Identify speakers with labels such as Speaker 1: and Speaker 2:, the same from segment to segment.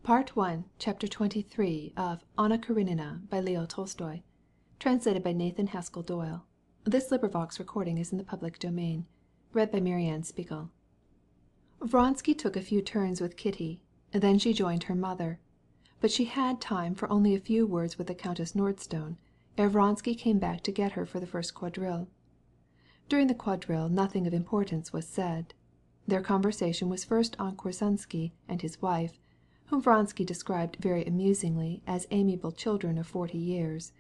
Speaker 1: Part 1, Chapter 23 of Anna Karenina by Leo Tolstoy. Translated by Nathan Haskell Doyle. This recording is in the public domain. Read by Marianne Spiegel. Vronsky took a few turns with Kitty. Then she joined her mother. But she had time for only a few words with the Countess Nordstone, ere Vronsky came back to get her for the first quadrille. During the quadrille nothing of importance was said. Their conversation was first on Korsunsky and his wife, whom Vronsky described very amusingly as amiable children of 40 years,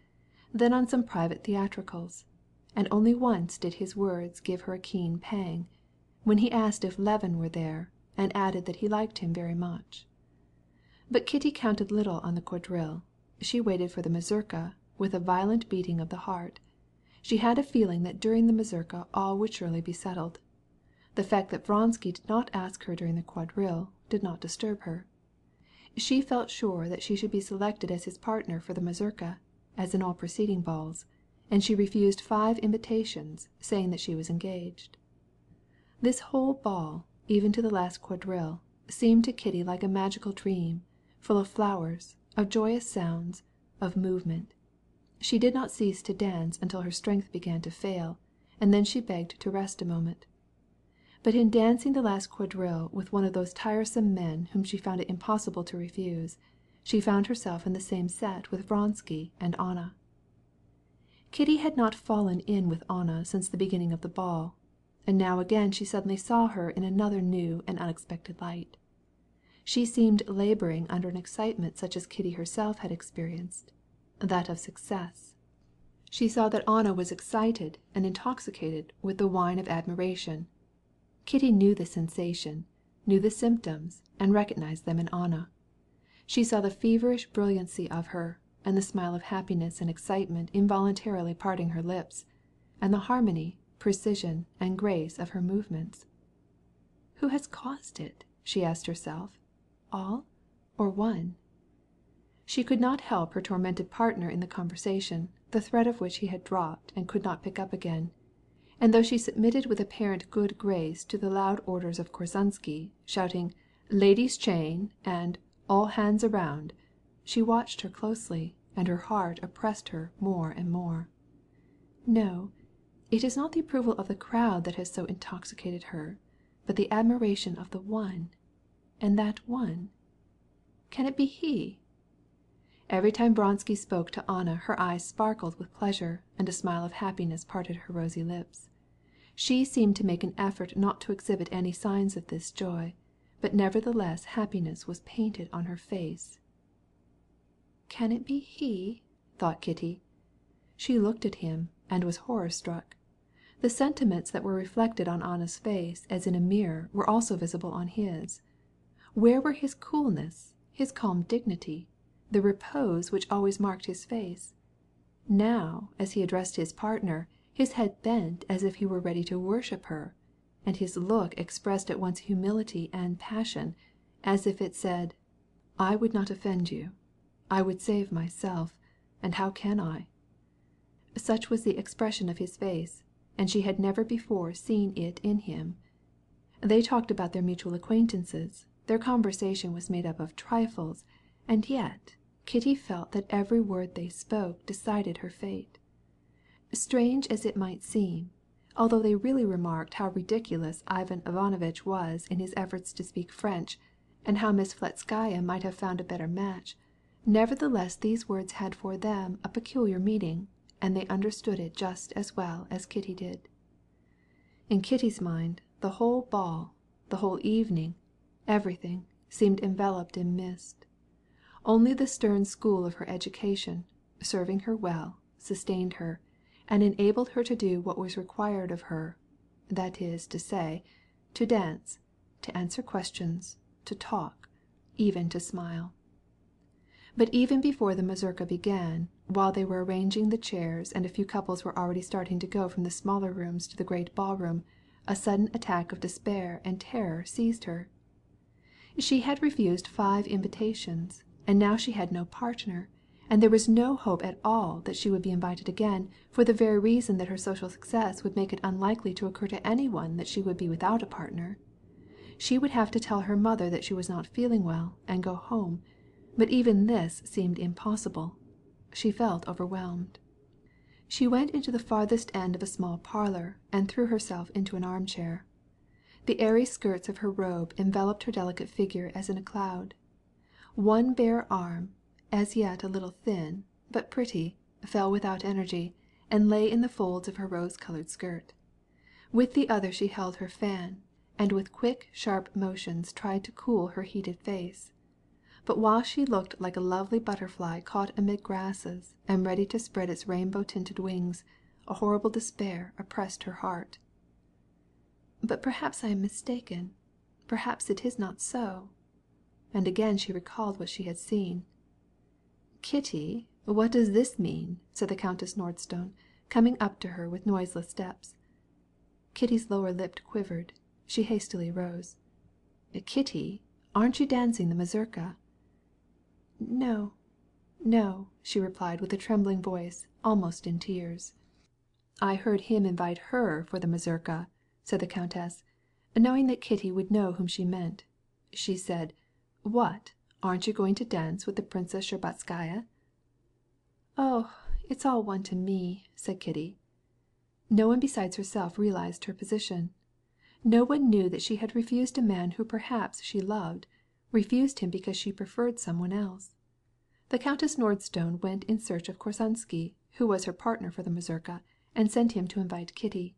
Speaker 1: then on some private theatricals, and only once did his words give her a keen pang, when he asked if Levin were there, and added that he liked him very much. But Kitty counted little on the quadrille. She waited for the mazurka with a violent beating of the heart. She had a feeling that during the mazurka all would surely be settled. The fact that Vronsky did not ask her during the quadrille did not disturb her. She felt sure that she should be selected as his partner for the mazurka, as in all preceding balls, and she refused 5 invitations, saying that she was engaged. This whole ball, even to the last quadrille, seemed to Kitty like a magical dream, full of flowers, of joyous sounds, of movement. She did not cease to dance until her strength began to fail, and then she begged to rest a moment. But in dancing the last quadrille with one of those tiresome men whom she found it impossible to refuse, she found herself in the same set with Vronsky and Anna. Kitty had not fallen in with Anna since the beginning of the ball, and now again she suddenly saw her in another new and unexpected light. She seemed laboring under an excitement such as Kitty herself had experienced, that of success. She saw that Anna was excited and intoxicated with the wine of admiration. Kitty knew the sensation, knew the symptoms, and recognized them in Anna. She saw the feverish brilliancy of her, and the smile of happiness and excitement involuntarily parting her lips, and the harmony, precision, and grace of her movements. Who has caused it? She asked herself. All or one? She could not help her tormented partner in the conversation, the thread of which he had dropped and could not pick up again. And though she submitted with apparent good grace to the loud orders of Korsunsky, shouting "Ladies' chain" and "All hands around," she watched her closely, and her heart oppressed her more and more. No, it is not the approval of the crowd that has so intoxicated her, but the admiration of the one. And that one? Can it be he? Every time Vronsky spoke to Anna her eyes sparkled with pleasure, and a smile of happiness parted her rosy lips. She seemed to make an effort not to exhibit any signs of this joy, but nevertheless happiness was painted on her face. Can it be he? Thought Kitty. She looked at him, and was horror-struck. The sentiments that were reflected on Anna's face as in a mirror were also visible on his. Where were his coolness, his calm dignity, the repose which always marked his face? Now, as he addressed his partner, his head bent as if he were ready to worship her, and his look expressed at once humility and passion, as if it said, "I would not offend you. I would save myself, and how can I?" Such was the expression of his face, and she had never before seen it in him. They talked about their mutual acquaintances, their conversation was made up of trifles, and yet Kitty felt that every word they spoke decided her fate. Strange as it might seem, although they really remarked how ridiculous Ivan Ivanovitch was in his efforts to speak French, and how Miss Fletskaya might have found a better match, nevertheless these words had for them a peculiar meaning, and they understood it just as well as Kitty did. In Kitty's mind, the whole ball, the whole evening, everything, seemed enveloped in mist. Only the stern school of her education, serving her well, sustained her, and enabled her to do what was required of her, that is to say, to dance, to answer questions, to talk, even to smile. But even before the mazurka began, while they were arranging the chairs and a few couples were already starting to go from the smaller rooms to the great ballroom, a sudden attack of despair and terror seized her. She had refused 5 invitations, and now she had no partner, and there was no hope at all that she would be invited again, for the very reason that her social success would make it unlikely to occur to anyone that she would be without a partner. She would have to tell her mother that she was not feeling well, and go home, but even this seemed impossible. She felt overwhelmed. She went into the farthest end of a small parlour, and threw herself into an armchair. The airy skirts of her robe enveloped her delicate figure as in a cloud. One bare arm, as yet a little thin, but pretty, fell without energy, and lay in the folds of her rose-coloured skirt. With the other she held her fan, and with quick sharp motions tried to cool her heated face. But while she looked like a lovely butterfly caught amid grasses, and ready to spread its rainbow-tinted wings, a horrible despair oppressed her heart. "But perhaps I am mistaken. Perhaps it is not so." And again she recalled what she had seen. "Kitty, what does this mean?" said the Countess Nordstone, coming up to her with noiseless steps. Kitty's lower lip quivered. She hastily rose. "Kitty, aren't you dancing the mazurka?" "No, no," she replied with a trembling voice, almost in tears. "I heard him invite her for the mazurka," said the countess, knowing that Kitty would know whom she meant. She said, "What, aren't you going to dance with the Princess Shtcherbatskaya?" "Oh, it's all one to me," said Kitty. No one besides herself realized her position. No one knew that she had refused a man who perhaps she loved, refused him because she preferred someone else. The Countess Nordstone went in search of Korsunsky, who was her partner for the mazurka, and sent him to invite Kitty.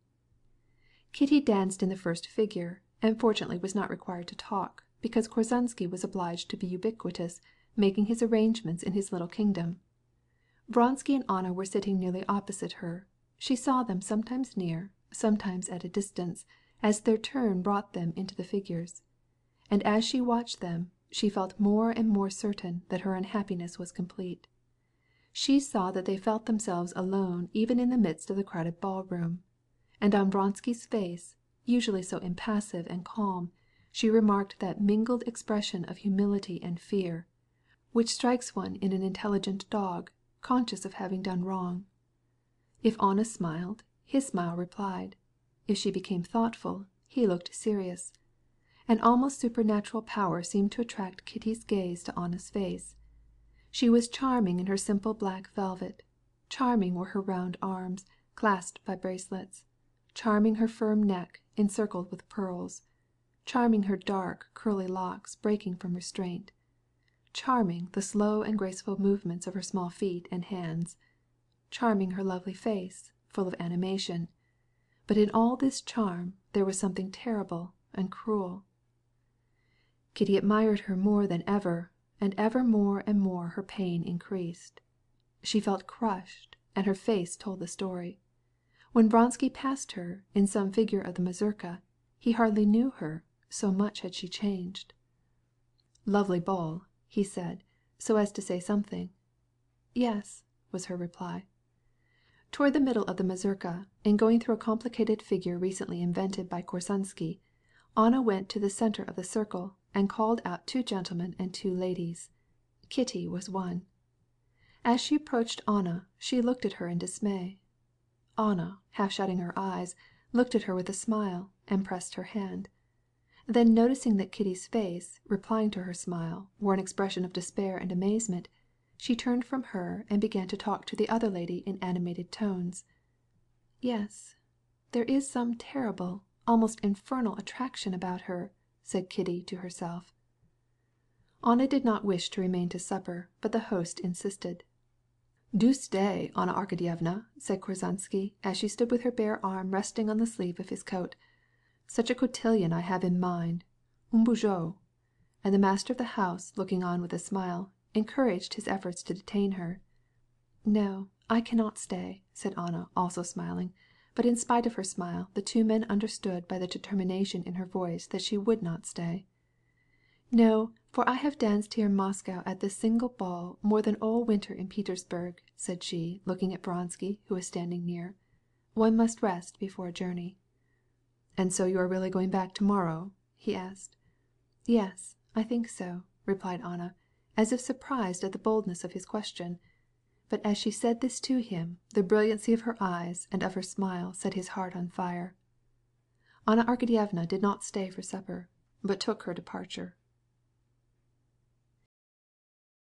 Speaker 1: Kitty danced in the first figure, and fortunately was not required to talk, because Korsunsky was obliged to be ubiquitous, making his arrangements in his little kingdom. Vronsky and Anna were sitting nearly opposite her. She saw them sometimes near, sometimes at a distance, as their turn brought them into the figures. And as she watched them, she felt more and more certain that her unhappiness was complete. She saw that they felt themselves alone even in the midst of the crowded ballroom. And on Vronsky's face, usually so impassive and calm, she remarked that mingled expression of humility and fear, which strikes one in an intelligent dog, conscious of having done wrong. If Anna smiled, his smile replied. If she became thoughtful, he looked serious. An almost supernatural power seemed to attract Kitty's gaze to Anna's face. She was charming in her simple black velvet. Charming were her round arms, clasped by bracelets. Charming her firm neck, encircled with pearls. Charming her dark, curly locks breaking from restraint. Charming the slow and graceful movements of her small feet and hands. Charming her lovely face, full of animation. But in all this charm there was something terrible and cruel. Kitty admired her more than ever, and ever more and more her pain increased. She felt crushed, and her face told the story. When Vronsky passed her in some figure of the mazurka, he hardly knew her, so much had she changed. "Lovely ball," he said, so as to say something. "Yes," was her reply. Toward the middle of the mazurka, in going through a complicated figure recently invented by Korsunsky, Anna went to the center of the circle and called out 2 gentlemen and 2 ladies. Kitty was one. As she approached Anna, she looked at her in dismay. Anna, half shutting her eyes, looked at her with a smile, and pressed her hand. Then noticing that Kitty's face, replying to her smile, wore an expression of despair and amazement, she turned from her and began to talk to the other lady in animated tones. "Yes, there is some terrible, almost infernal attraction about her," said Kitty to herself. Anna did not wish to remain to supper, but the host insisted. "Do stay, Anna Arkadyevna," said Korsunsky, as she stood with her bare arm resting on the sleeve of his coat. "Such a cotillion I have in mind, un bijou." And the master of the house, looking on with a smile, encouraged his efforts to detain her. "No, I cannot stay," said Anna, also smiling, but in spite of her smile the 2 men understood by the determination in her voice that she would not stay. "No, for I have danced here in Moscow at this single ball more than all winter in Petersburg," said she, looking at Vronsky, who was standing near. "One must rest before a journey." "And so you are really going back tomorrow?" he asked. "Yes, I think so," replied Anna, as if surprised at the boldness of his question. But as she said this to him, the brilliancy of her eyes and of her smile set his heart on fire. Anna Arkadyevna did not stay for supper. but took her departure.